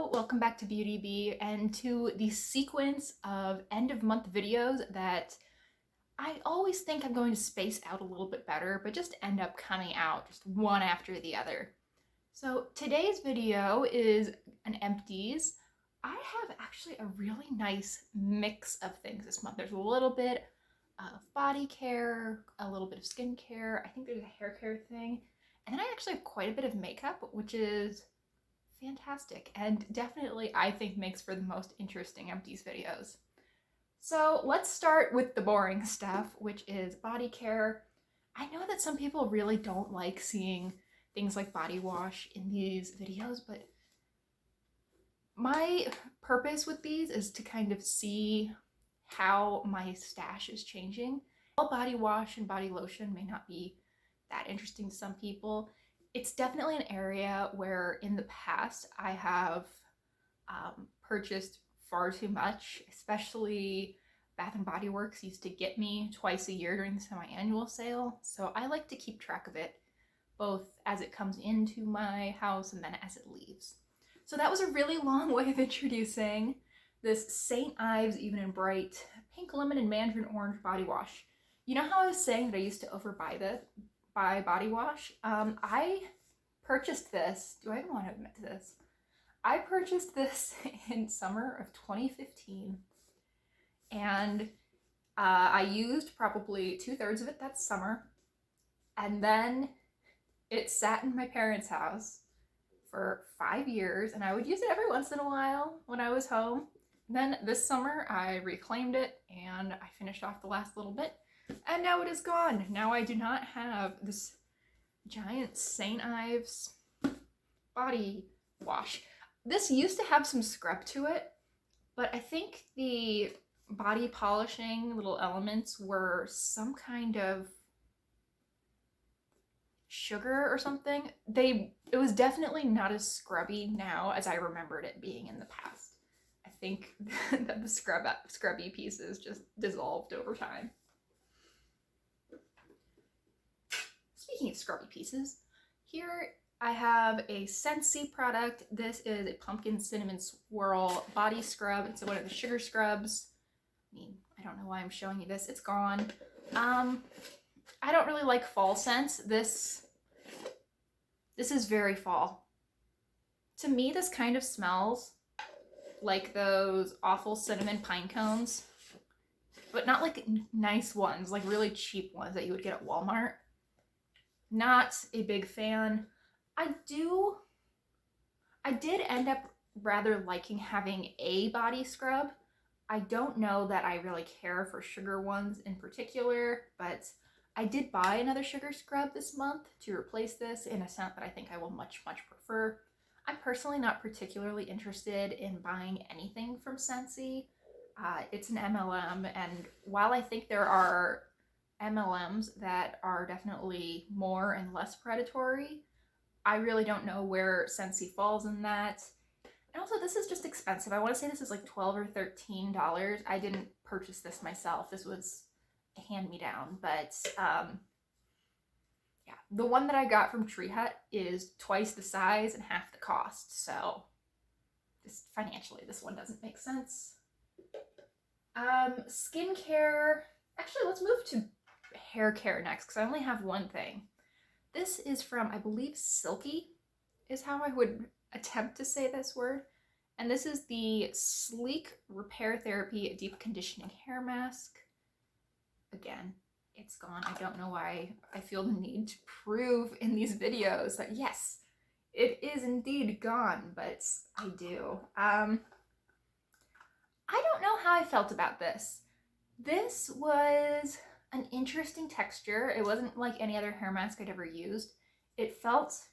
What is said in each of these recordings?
Hello, welcome back to Beauty Bee and to the sequence of end of month videos that I always think I'm going to space out a little bit better, but just end up coming out just one after the other. So today's video is an empties. I have actually a really nice mix of things this month. There's a little bit of body care, a little bit of skincare, I think there's a hair care thing, and then I actually have quite a bit of makeup, which is fantastic and definitely I think makes for the most interesting empties videos. So let's start with the boring stuff, which is body care. I know that some people really don't like seeing things like body wash in these videos, but my purpose with these is to kind of see how my stash is changing. While body wash and body lotion may not be that interesting to some people, it's definitely an area where in the past I have purchased far too much, especially Bath and Body Works used to get me twice a year during the semi-annual sale. So I like to keep track of it, both as it comes into my house and then as it leaves. So that was a really long way of introducing this St. Ives Even in Bright Pink Lemon and Mandarin Orange body wash. You know how I was saying that I used to overbuy buy body wash? I purchased this. Do I even want to admit to this? I purchased this in summer of 2015, and I used probably 2/3 of it that summer, and then it sat in my parents' house for 5 years, and I would use it every once in a while when I was home. And then this summer I reclaimed it and I finished off the last little bit, and now it is gone. Now I do not have this giant St. Ives body wash. This used to have some scrub to it, but I think the body polishing little elements were some kind of sugar or something. It was definitely not as scrubby now as I remembered it being in the past. I think that the scrubby pieces just dissolved over time. Speaking of scrubby pieces, here I have a Scentsy product. This is a pumpkin cinnamon swirl body scrub. It's one of the sugar scrubs. I mean, I don't know why I'm showing you this. It's gone. I don't really like fall scents. This is very fall. To me, this kind of smells like those awful cinnamon pine cones, but not like nice ones, like really cheap ones that you would get at Walmart. Not a big fan. I did end up rather liking having a body scrub. I don't know that I really care for sugar ones in particular, but I did buy another sugar scrub this month to replace this in a scent that I think I will much prefer. I'm personally not particularly interested in buying anything from Scentsy. It's an MLM, and while I think there are MLMs that are definitely more and less predatory, I really don't know where Scentsy falls in that. And also, this is just expensive. I want to say this is like $12 or $13. I didn't purchase this myself. This was a hand-me-down, but yeah, the one that I got from Tree Hut is twice the size and half the cost, so just financially this one doesn't make sense. Skincare, actually let's move to hair care next because I only have one thing. This is from, I believe, Silky is how I would attempt to say this word, and this is the Sleek Repair Therapy Deep Conditioning Hair Mask. Again, it's gone. I don't know why I feel the need to prove in these videos that yes, it is indeed gone, but I do. I don't know how I felt about this. This was an interesting texture. It wasn't like any other hair mask I'd ever used. It felt,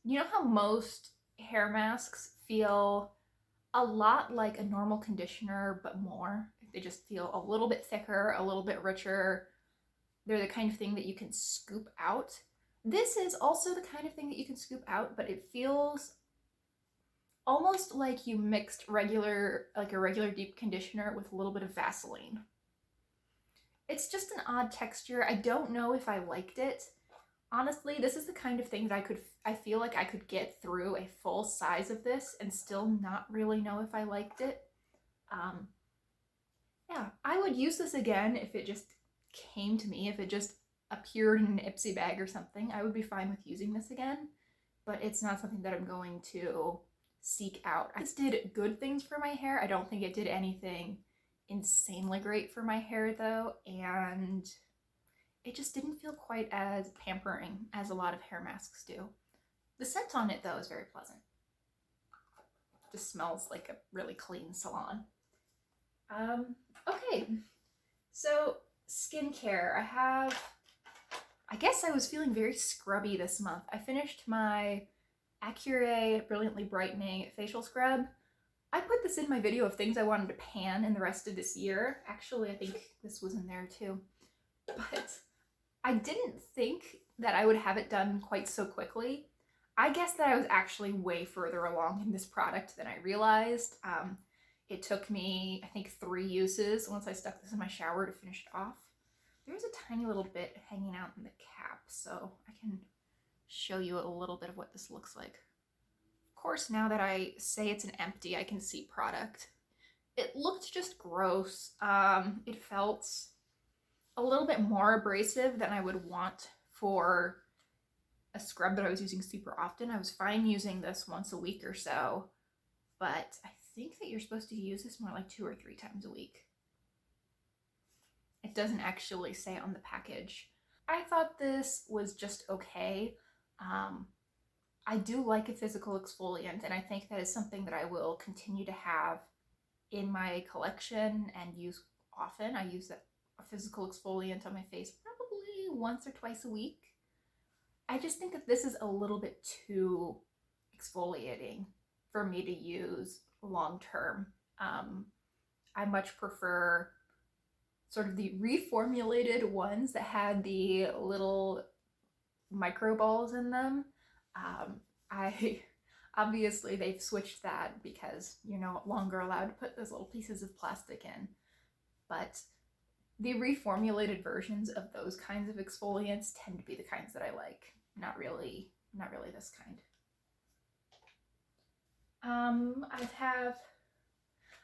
you know how most hair masks feel a lot like a normal conditioner, but more? They just feel a little bit thicker, a little bit richer. They're the kind of thing that you can scoop out. This is also the kind of thing that you can scoop out, but it feels almost like you mixed a regular deep conditioner with a little bit of Vaseline. It's just an odd texture. I don't know if I liked it. Honestly, this is the kind of thing that I feel like I could get through a full size of this and still not really know if I liked it. Um, yeah, I would use this again if it just came to me, if it just appeared in an Ipsy bag or something. I would be fine with using this again, but it's not something that I'm going to seek out. This did good things for my hair. I don't think it did anything insanely great for my hair though, and it just didn't feel quite as pampering as a lot of hair masks do. The scent on it though is very pleasant. Just smells like a really clean salon. Okay, so skincare. I guess I was feeling very scrubby this month. I finished my Acure Brilliantly Brightening Facial Scrub. I put this in my video of things I wanted to pan in the rest of this year. Actually, I think this was in there too. But I didn't think that I would have it done quite so quickly. I guess that I was actually way further along in this product than I realized. It took me, I think, 3 uses once I stuck this in my shower to finish it off. There's a tiny little bit hanging out in the cap, so I can show you a little bit of what this looks like. Of course, now that I say it's an empty, I can see product. It looked just gross. It felt a little bit more abrasive than I would want for a scrub that I was using super often. I was fine using this once a week or so, but I think that you're supposed to use this more like 2 or 3 times a week. It doesn't actually say on the package. I thought this was just okay. I do like a physical exfoliant, and I think that is something that I will continue to have in my collection and use often. I use a physical exfoliant on my face probably once or twice a week. I just think that this is a little bit too exfoliating for me to use long term. I much prefer sort of the reformulated ones that had the little micro balls in them. Obviously they've switched that because you're no longer allowed to put those little pieces of plastic in, but the reformulated versions of those kinds of exfoliants tend to be the kinds that I like. Not really this kind.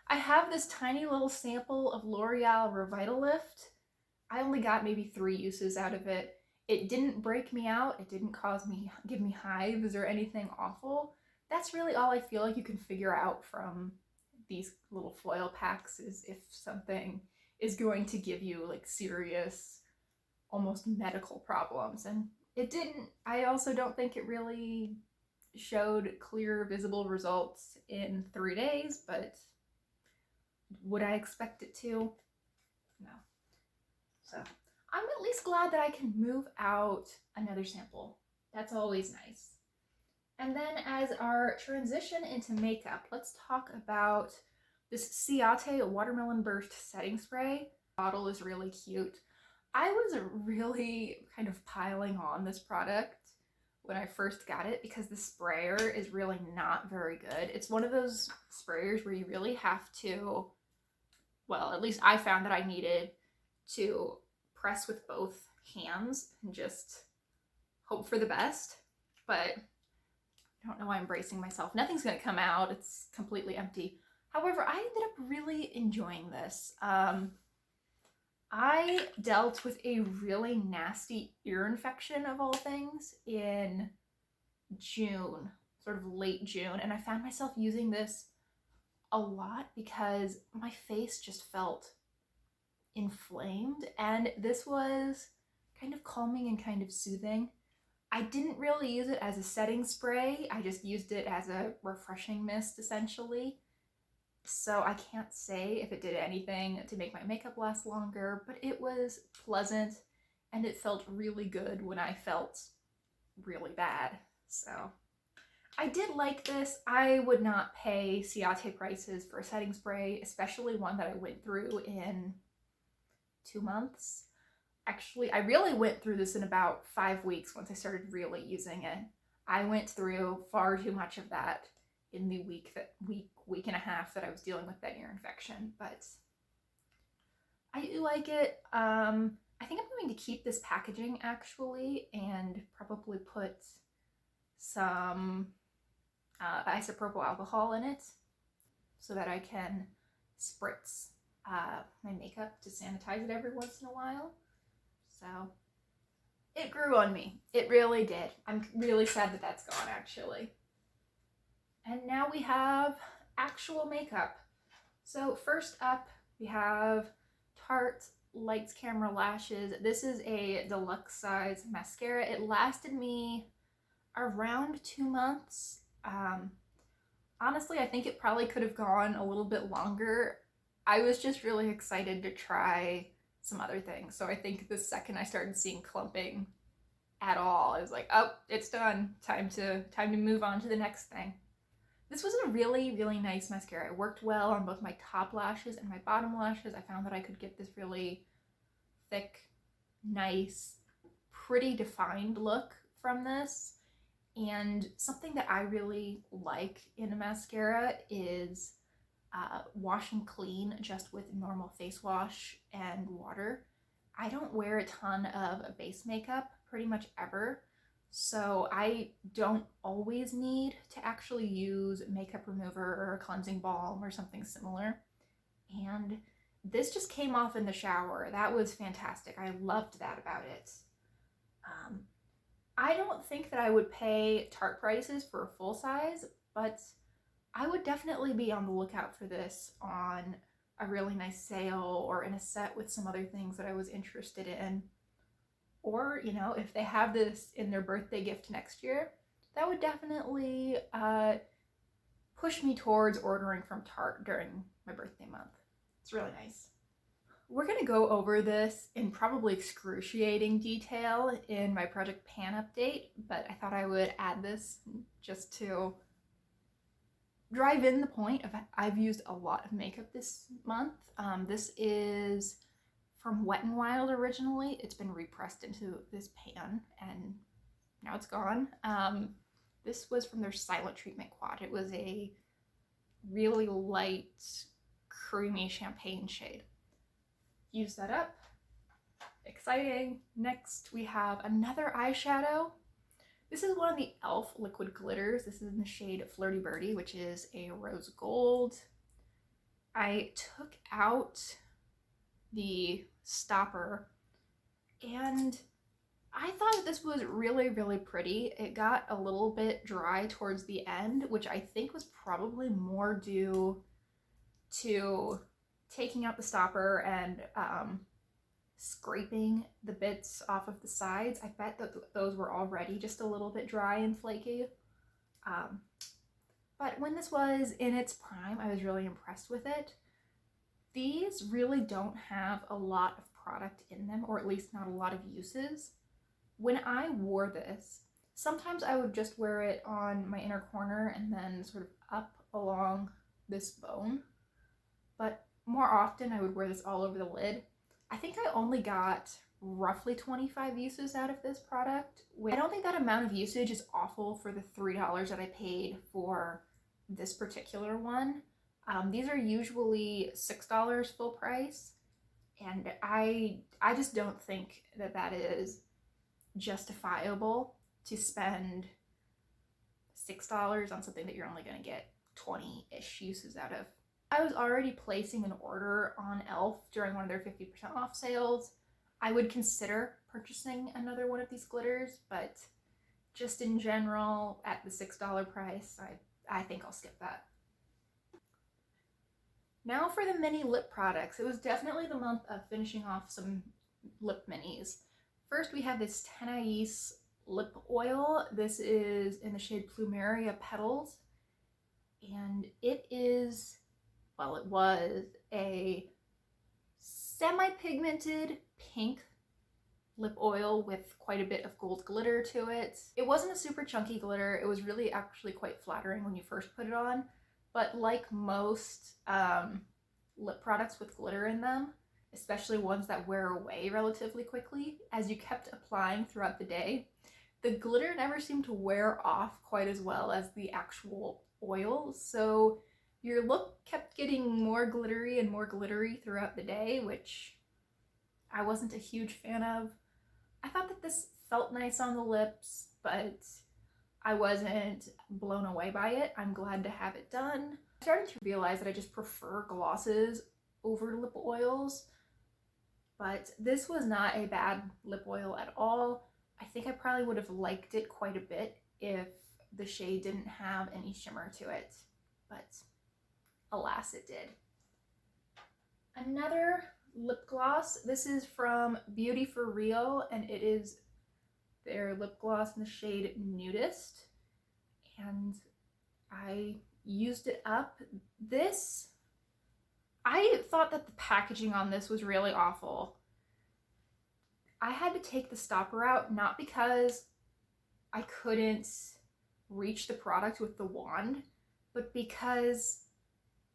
I have this tiny little sample of L'Oreal Revitalift. I only got maybe 3 uses out of it. It didn't break me out. It didn't give me hives or anything awful. That's really all I feel like you can figure out from these little foil packs, is if something is going to give you like serious, almost medical problems. And it didn't. I also don't think it really showed clear, visible results in 3 days, but would I expect it to? No. So I'm at least glad that I can move out another sample. That's always nice. And then as our transition into makeup, let's talk about this Ciate Watermelon Burst Setting Spray. The bottle is really cute. I was really kind of piling on this product when I first got it because the sprayer is really not very good. It's one of those sprayers where you really have to, well, at least I found that I needed to press with both hands and just hope for the best. But I don't know why I'm bracing myself. Nothing's gonna come out. It's completely empty. However, I ended up really enjoying this. I dealt with a really nasty ear infection of all things in June, sort of late June, and I found myself using this a lot because my face just felt inflamed, and this was kind of calming and kind of soothing. I didn't really use it as a setting spray. I just used it as a refreshing mist, essentially. So I can't say if it did anything to make my makeup last longer, but it was pleasant and it felt really good when I felt really bad. So I did like this. I would not pay Ciate prices for a setting spray, especially one that I went through in 2 months. Actually, I really went through this in about 5 weeks once I started really using it. I went through far too much of that in the week and a half that I was dealing with that ear infection, but I do like it. I I think I'm going to keep this packaging actually and probably put some isopropyl alcohol in it so that I can spritz my makeup to sanitize it every once in a while. So it grew on me. It really did. I'm really sad that that's gone actually. And now we have actual makeup. So first up we have Tarte Lights Camera Lashes. This is a deluxe size mascara. It lasted me around 2 months. Honestly, I think it probably could have gone a little bit longer. I was just really excited to try some other things. So I think the second I started seeing clumping at all, I was like, oh, it's done. Time to move on to the next thing. This was a really, really nice mascara. It worked well on both my top lashes and my bottom lashes. I found that I could get this really thick, nice, pretty defined look from this. And something that I really like in a mascara is wash and clean just with normal face wash and water. I don't wear a ton of base makeup pretty much ever, so I don't always need to actually use makeup remover or a cleansing balm or something similar. And this just came off in the shower. That was fantastic. I loved that about it. I don't think that I would pay Tarte prices for a full size, but I would definitely be on the lookout for this on a really nice sale or in a set with some other things that I was interested in. Or, you know, if they have this in their birthday gift next year, that would definitely push me towards ordering from Tarte during my birthday month. It's really nice. We're going to go over this in probably excruciating detail in my Project Pan update, but I thought I would add this just to drive in the point of I've used a lot of makeup this month. This is from Wet n Wild originally. It's been repressed into this pan and now it's gone. This was from their Silent Treatment Quad. It was a really light, creamy champagne shade. Use that up. Exciting. Next we have another eyeshadow. This is one of the e.l.f. liquid glitters. This is in the shade Flirty Birdie, which is a rose gold. I took out the stopper and I thought this was really, really pretty. It got a little bit dry towards the end, which I think was probably more due to taking out the stopper and scraping the bits off of the sides. I bet that those were already just a little bit dry and flaky. But when this was in its prime, I was really impressed with it. These really don't have a lot of product in them, or at least not a lot of uses. When I wore this, sometimes I would just wear it on my inner corner and then sort of up along this bone. But more often I would wear this all over the lid. I think I only got roughly 25 uses out of this product. I don't think that amount of usage is awful for the $3 that I paid for this particular one. These are usually $6 full price, and I just don't think that that is justifiable to spend $6 on something that you're only going to get 20-ish uses out of. I was already placing an order on e.l.f. during one of their 50% off sales. I would consider purchasing another one of these glitters, but just in general, at the $6 price, I think I'll skip that. Now for the mini lip products. It was definitely the month of finishing off some lip minis. First, we have this Tenais lip oil. This is in the shade Plumeria Petals, and it is, well, it was a semi-pigmented pink lip oil with quite a bit of gold glitter to it. It wasn't a super chunky glitter. It was really actually quite flattering when you first put it on, but like most lip products with glitter in them, especially ones that wear away relatively quickly, as you kept applying throughout the day, the glitter never seemed to wear off quite as well as the actual oil, so your look kept getting more glittery and more glittery throughout the day, which I wasn't a huge fan of. I thought that this felt nice on the lips, but I wasn't blown away by it. I'm glad to have it done. I started to realize that I just prefer glosses over lip oils, but this was not a bad lip oil at all. I think I probably would have liked it quite a bit if the shade didn't have any shimmer to it, but alas, it did. Another lip gloss. This is from Beauty for Real, and it is their lip gloss in the shade Nudist, and I used it up. This, I thought that the packaging on this was really awful. I had to take the stopper out, not because I couldn't reach the product with the wand, but because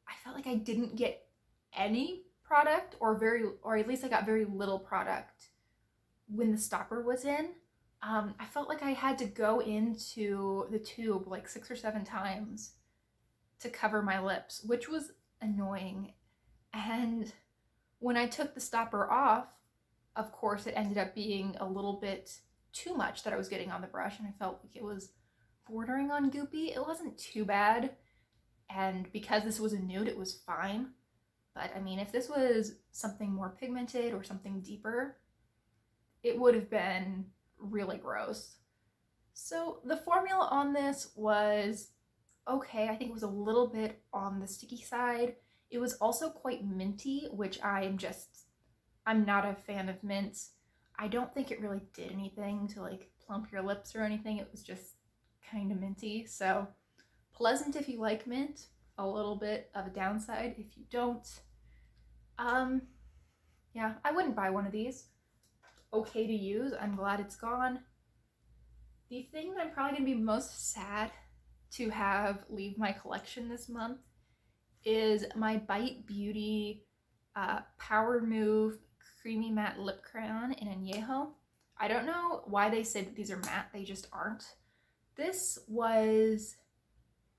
I felt like I didn't get any product, or at least I got very little product when the stopper was in. I felt like I had to go into the tube like 6 or 7 times to cover my lips, which was annoying. And when I took the stopper off, of course, it ended up being a little bit too much that I was getting on the brush, and I felt like it was bordering on goopy. It wasn't too bad, and because this was a nude, it was fine. But I mean, if this was something more pigmented or something deeper, it would have been really gross. So the formula on this was okay. I think it was a little bit on the sticky side. It was also quite minty, which I'm not a fan of mints. I don't think it really did anything to like plump your lips or anything. It was just kind of minty. So pleasant if you like mint, a little bit of a downside if you don't. Yeah, I wouldn't buy one of these. Okay to use. I'm glad it's gone. The thing that I'm probably going to be most sad to have leave my collection this month is my Bite Beauty Power Move Creamy Matte Lip Crayon in Añejo. I don't know why they say that these are matte, they just aren't. This was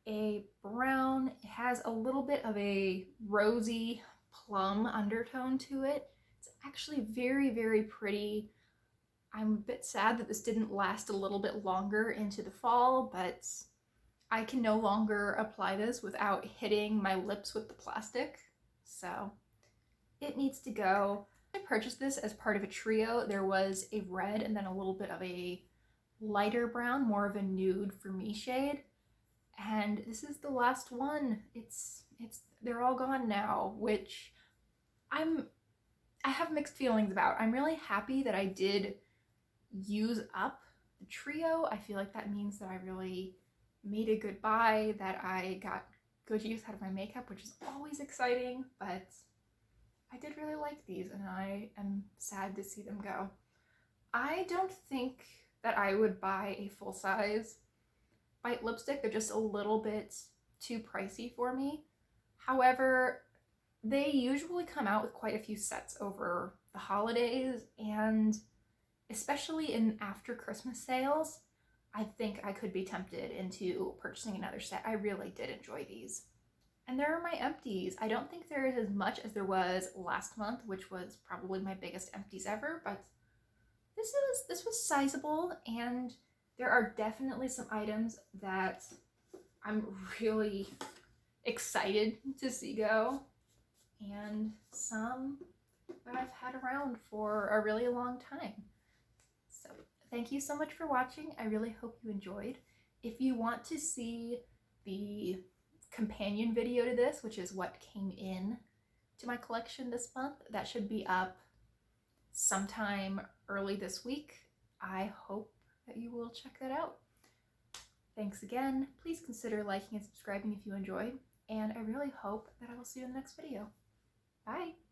a brown. It has a little bit of a rosy plum undertone to it. It's actually very, very pretty. I'm a bit sad that this didn't last a little bit longer into the fall, but I can no longer apply this without hitting my lips with the plastic, so it needs to go. I purchased this as part of a trio. There was a red and then a little bit of a lighter brown, more of a nude for me shade, and this is the last one. They're all gone now, which I have mixed feelings about. I'm really happy that I did use up the trio. I feel like that means that I really made a good buy, that I got good use out of my makeup, which is always exciting, but I did really like these and I am sad to see them go. I don't think that I would buy a full-size Bite lipstick. They're just a little bit too pricey for me. However, they usually come out with quite a few sets over the holidays, and especially in after Christmas sales, I think I could be tempted into purchasing another set. I really did enjoy these. And there are my empties. I don't think there is as much as there was last month, which was probably my biggest empties ever, but this was sizable, and there are definitely some items that I'm really excited to see go, and some that I've had around for a really long time. So thank you so much for watching. I really hope you enjoyed. If you want to see the companion video to this, which is what came in to my collection this month, that should be up sometime early this week. I hope that you will check that out. Thanks again. Please consider liking and subscribing if you enjoyed, and I really hope that I will see you in the next video. Bye!